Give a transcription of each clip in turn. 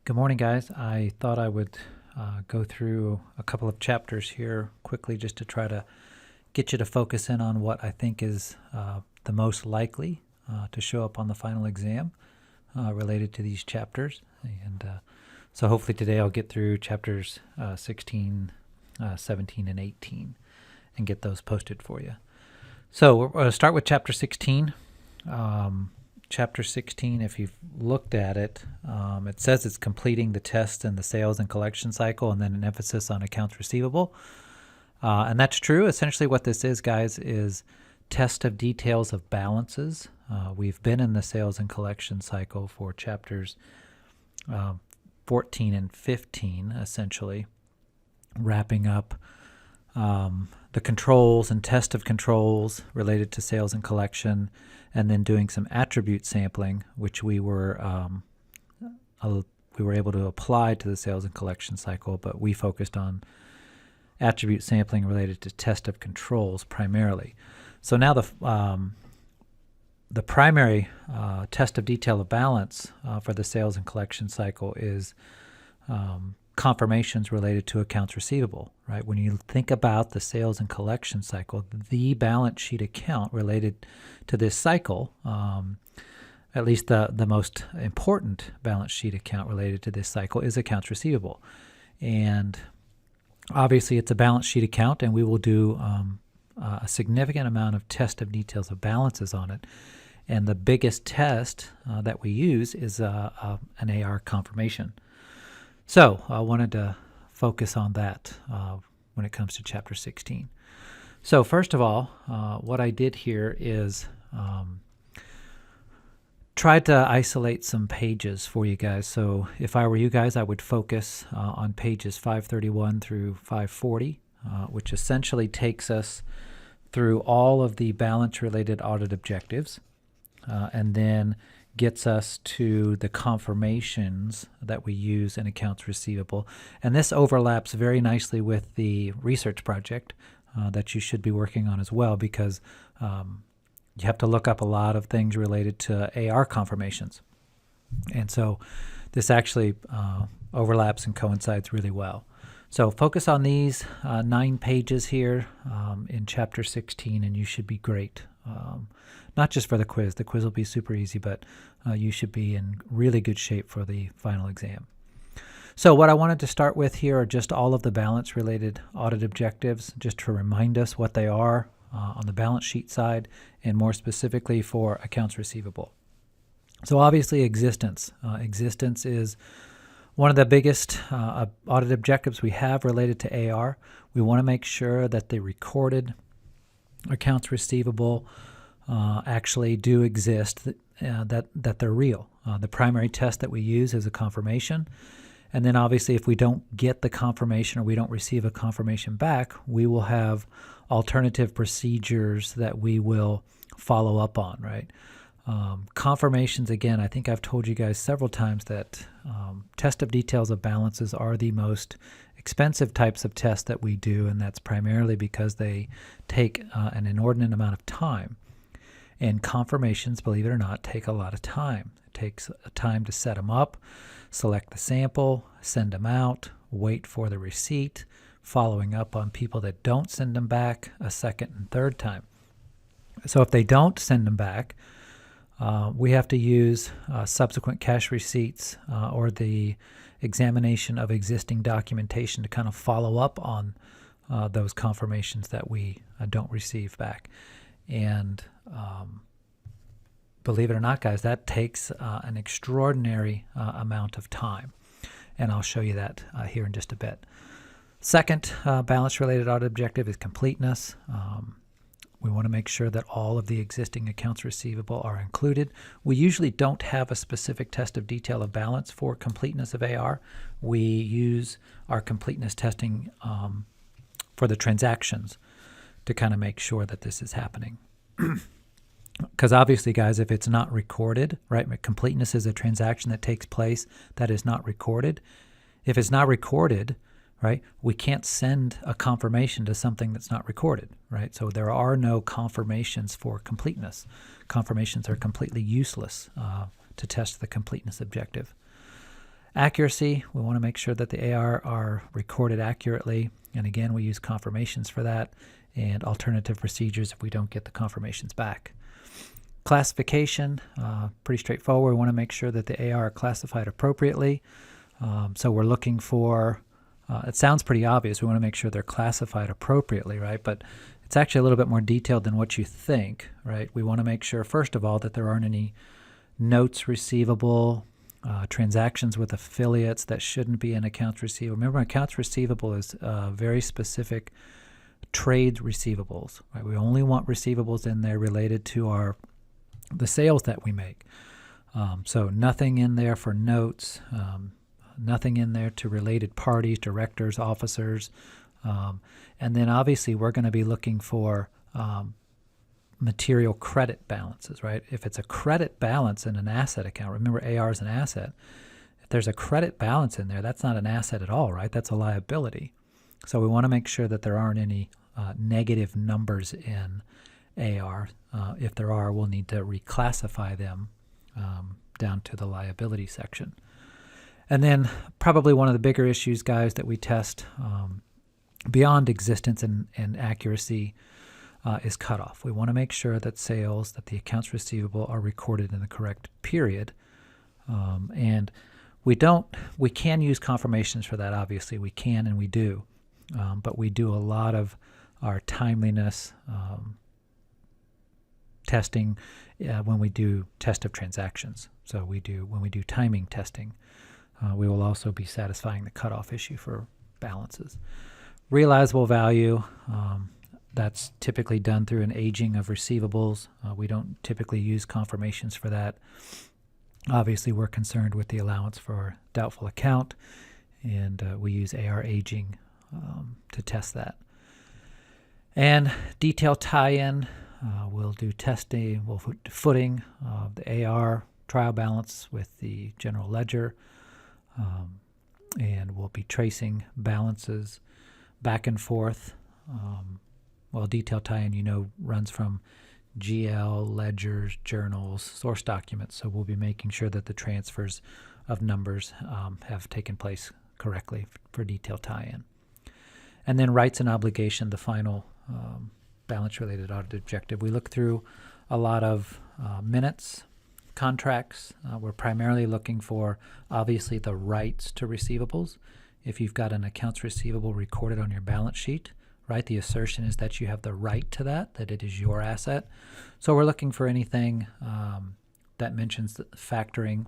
Good morning, guys. I thought I would go through a couple of chapters here quickly just to try to get you to focus in on what I think is the most likely to show up on the final exam related to these chapters. And so hopefully today I'll get through chapters 16, 17, and 18 and get those posted for you. So we're going to start with chapter 16. Chapter 16, if you've looked at it, it says it's completing the test in the sales and collection cycle, and then an emphasis on accounts receivable. And that's true. Essentially what this is, guys, is test of details of balances. We've been in the sales and collection cycle for chapters 14 and 15, essentially, wrapping up the controls and test of controls related to sales and collection, and then doing some attribute sampling, which we were able to apply to the sales and collection cycle, but we focused on attribute sampling related to test of controls primarily. So now the primary test of detail of balance for the sales and collection cycle is confirmations related to accounts receivable, right? When you think about the sales and collection cycle, the balance sheet account related to this cycle, at least the most important balance sheet account related to this cycle, is accounts receivable. And obviously it's a balance sheet account, and we will do a significant amount of test of details of balances on it. And the biggest test that we use is an AR confirmation. So I wanted to focus on that when it comes to Chapter 16. So first of all, what I did here is tried to isolate some pages for you guys. So if I were you guys, I would focus on pages 531 through 540, which essentially takes us through all of the balance-related audit objectives, and then gets us to the confirmations that we use in accounts receivable. And this overlaps very nicely with the research project that you should be working on as well, because you have to look up a lot of things related to AR confirmations. And so this actually overlaps and coincides really well. So focus on these 9 pages here in Chapter 16, and you should be great. Not just for the quiz. The quiz will be super easy, but you should be in really good shape for the final exam. So what I wanted to start with here are just all of the balance-related audit objectives, just to remind us what they are on the balance sheet side, and more specifically for accounts receivable. So obviously existence. Existence is one of the biggest audit objectives we have related to AR. We want to make sure that the recorded accounts receivable actually do exist, that they're real. The primary test that we use is a confirmation. And then obviously if we don't get the confirmation or we don't receive a confirmation back, we will have alternative procedures that we will follow up on, right? Confirmations, again, I think I've told you guys several times that test of details of balances are the most expensive types of tests that we do, and that's primarily because they take an inordinate amount of time. And confirmations, believe it or not, take a lot of time. It takes time to set them up, select the sample, send them out, wait for the receipt, following up on people that don't send them back a second and third time. So if they don't send them back, we have to use subsequent cash receipts or the examination of existing documentation to kind of follow up on those confirmations that we don't receive back. And believe it or not, guys, that takes an extraordinary amount of time. And I'll show you that here in just a bit. Second balance-related audit objective is completeness. We want to make sure that all of the existing accounts receivable are included. We usually don't have a specific test of detail of balance for completeness of AR. We use our completeness testing for the transactions to kind of make sure that this is happening. Because obviously, guys, if it's not recorded, right, completeness is a transaction that takes place that is not recorded. If it's not recorded, right, we can't send a confirmation to something that's not recorded, right? So there are no confirmations for completeness. Confirmations are completely useless to test the completeness objective. Accuracy, we want to make sure that the AR are recorded accurately. And again, we use confirmations for that and alternative procedures if we don't get the confirmations back. Classification, pretty straightforward. We want to make sure that the AR are classified appropriately. So we're looking for, it sounds pretty obvious, we want to make sure they're classified appropriately, right? But it's actually a little bit more detailed than what you think, right? We want to make sure, first of all, that there aren't any notes receivable, transactions with affiliates that shouldn't be in accounts receivable. Remember, accounts receivable is very specific trade receivables, right? We only want receivables in there related to the sales that we make. So nothing in there for notes, nothing in there to related parties, directors, officers. And then obviously we're going to be looking for material credit balances, right? If it's a credit balance in an asset account, remember AR is an asset. If there's a credit balance in there, that's not an asset at all, right? That's a liability. So we want to make sure that there aren't any negative numbers in AR. If there are, we'll need to reclassify them down to the liability section. And then probably one of the bigger issues, guys, that we test beyond existence and accuracy is cutoff. We want to make sure that sales, that the accounts receivable are recorded in the correct period. And we can use confirmations for that, obviously. We can and we do. But we do a lot of our timeliness testing when we do test of transactions. So when we do timing testing, we will also be satisfying the cutoff issue for balances. Realizable value, that's typically done through an aging of receivables. We don't typically use confirmations for that. Obviously, we're concerned with the allowance for doubtful account, and we use AR aging to test that. And detail tie-in, we'll do testing, we'll do footing of the AR trial balance with the general ledger, and we'll be tracing balances back and forth. Well, detail tie-in, runs from GL, ledgers, journals, source documents, so we'll be making sure that the transfers of numbers have taken place correctly for detail tie-in. And then rights and obligation, the final balance-related audit objective. We look through a lot of minutes, contracts. We're primarily looking for, obviously, the rights to receivables. If you've got an accounts receivable recorded on your balance sheet, right, the assertion is that you have the right to that it is your asset. So we're looking for anything that mentions the factoring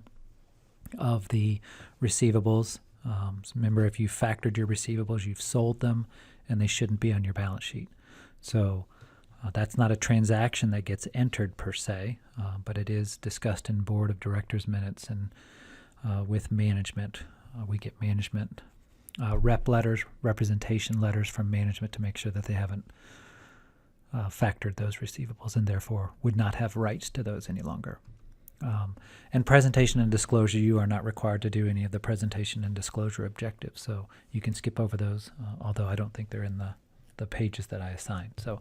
of the receivables. So remember, if you factored your receivables, you've sold them, and they shouldn't be on your balance sheet. So that's not a transaction that gets entered per se, but it is discussed in board of directors minutes and with management. We get management rep letters, representation letters from management to make sure that they haven't factored those receivables and therefore would not have rights to those any longer. And presentation and disclosure, you are not required to do any of the presentation and disclosure objectives, so you can skip over those, although I don't think they're in the pages that I assigned. So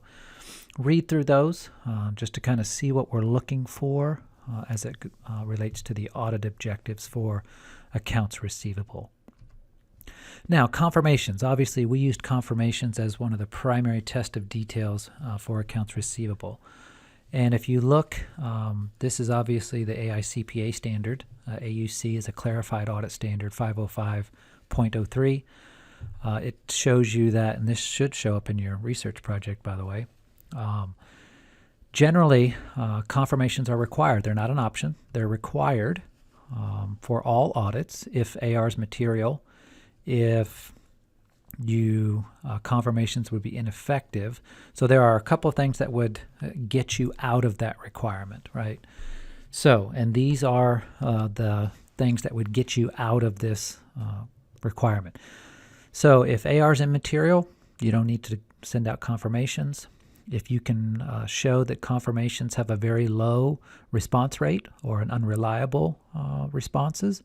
read through those just to kind of see what we're looking for as it relates to the audit objectives for accounts receivable. Now, confirmations. Obviously, we used confirmations as one of the primary test of details for accounts receivable. And if you look, this is obviously the AICPA standard. AUC is a clarified audit standard, 505.03. It shows you that, and this should show up in your research project, by the way. Generally, confirmations are required. They're not an option. They're required for all audits if AR is material. If confirmations would be ineffective. So there are a couple of things that would get you out of that requirement, right? So, and these are the things that would get you out of this requirement. So if AR is immaterial, you don't need to send out confirmations. If you can show that confirmations have a very low response rate or an unreliable responses,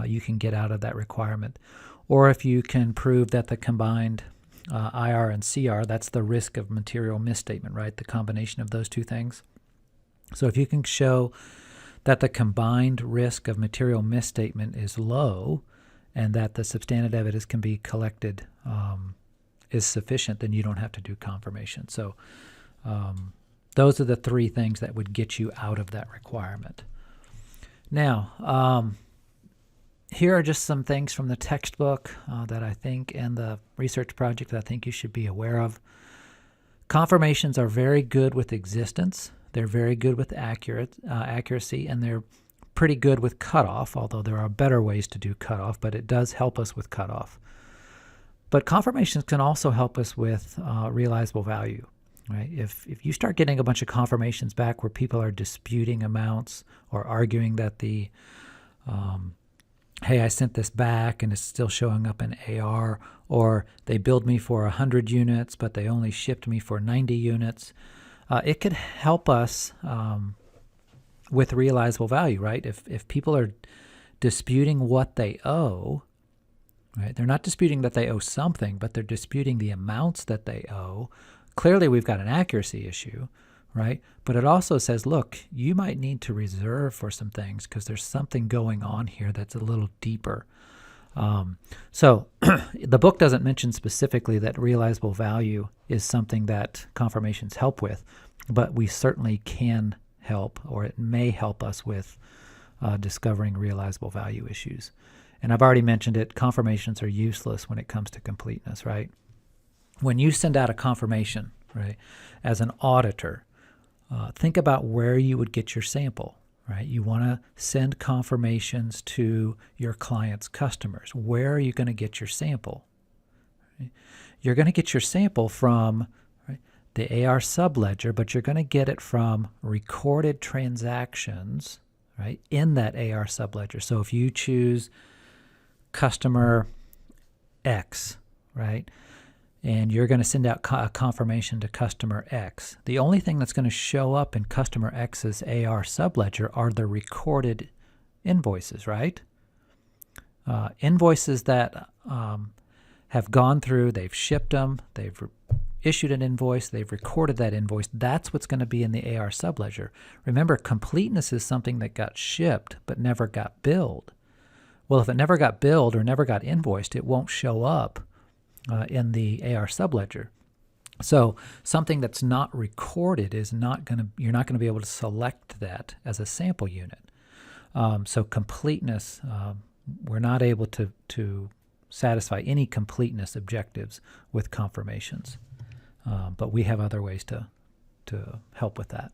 you can get out of that requirement. Or if you can prove that the combined IR and CR, that's the risk of material misstatement, right? The combination of those two things. So if you can show that the combined risk of material misstatement is low, and that the substantive evidence can be collected is sufficient, then you don't have to do confirmation. So those are the three things that would get you out of that requirement. Now, here are just some things from the textbook that I think, and the research project that I think you should be aware of. Confirmations are very good with existence. They're very good with accuracy, and they're pretty good with cutoff, although there are better ways to do cutoff, but it does help us with cutoff. But confirmations can also help us with realizable value. Right? If you start getting a bunch of confirmations back where people are disputing amounts or arguing that the hey, I sent this back and it's still showing up in AR, or they billed me for 100 units but they only shipped me for 90 units, it could help us with realizable value, right? If people are disputing what they owe, right? They're not disputing that they owe something, but they're disputing the amounts that they owe. Clearly, we've got an accuracy issue, right? But it also says, look, you might need to reserve for some things because there's something going on here that's a little deeper. So the book doesn't mention specifically that realizable value is something that confirmations help with, but we certainly can help, or it may help us with discovering realizable value issues. And I've already mentioned it, confirmations are useless when it comes to completeness, right? When you send out a confirmation, right, as an auditor, think about where you would get your sample, right? You want to send confirmations to your client's customers. Where are you going to get your sample? Right? You're going to get your sample from the AR subledger, but you're going to get it from recorded transactions, right, in that AR subledger. So if you choose customer X, right, and you're going to send out a confirmation to customer X, the only thing that's going to show up in customer X's AR subledger are the recorded invoices, right? Invoices that have gone through, they've shipped them, they've issued an invoice, they've recorded that invoice. That's what's going to be in the AR subledger. Remember, completeness is something that got shipped but never got billed. Well, if it never got billed or never got invoiced, it won't show up in the AR subledger. So something that's not recorded is you're not going to be able to select that as a sample unit. So completeness, we're not able to satisfy any completeness objectives with confirmations. But we have other ways to help with that.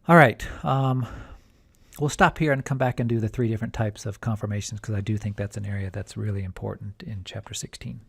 All right. We'll stop here and come back and do the 3 different types of confirmations because I do think that's an area that's really important in Chapter 16.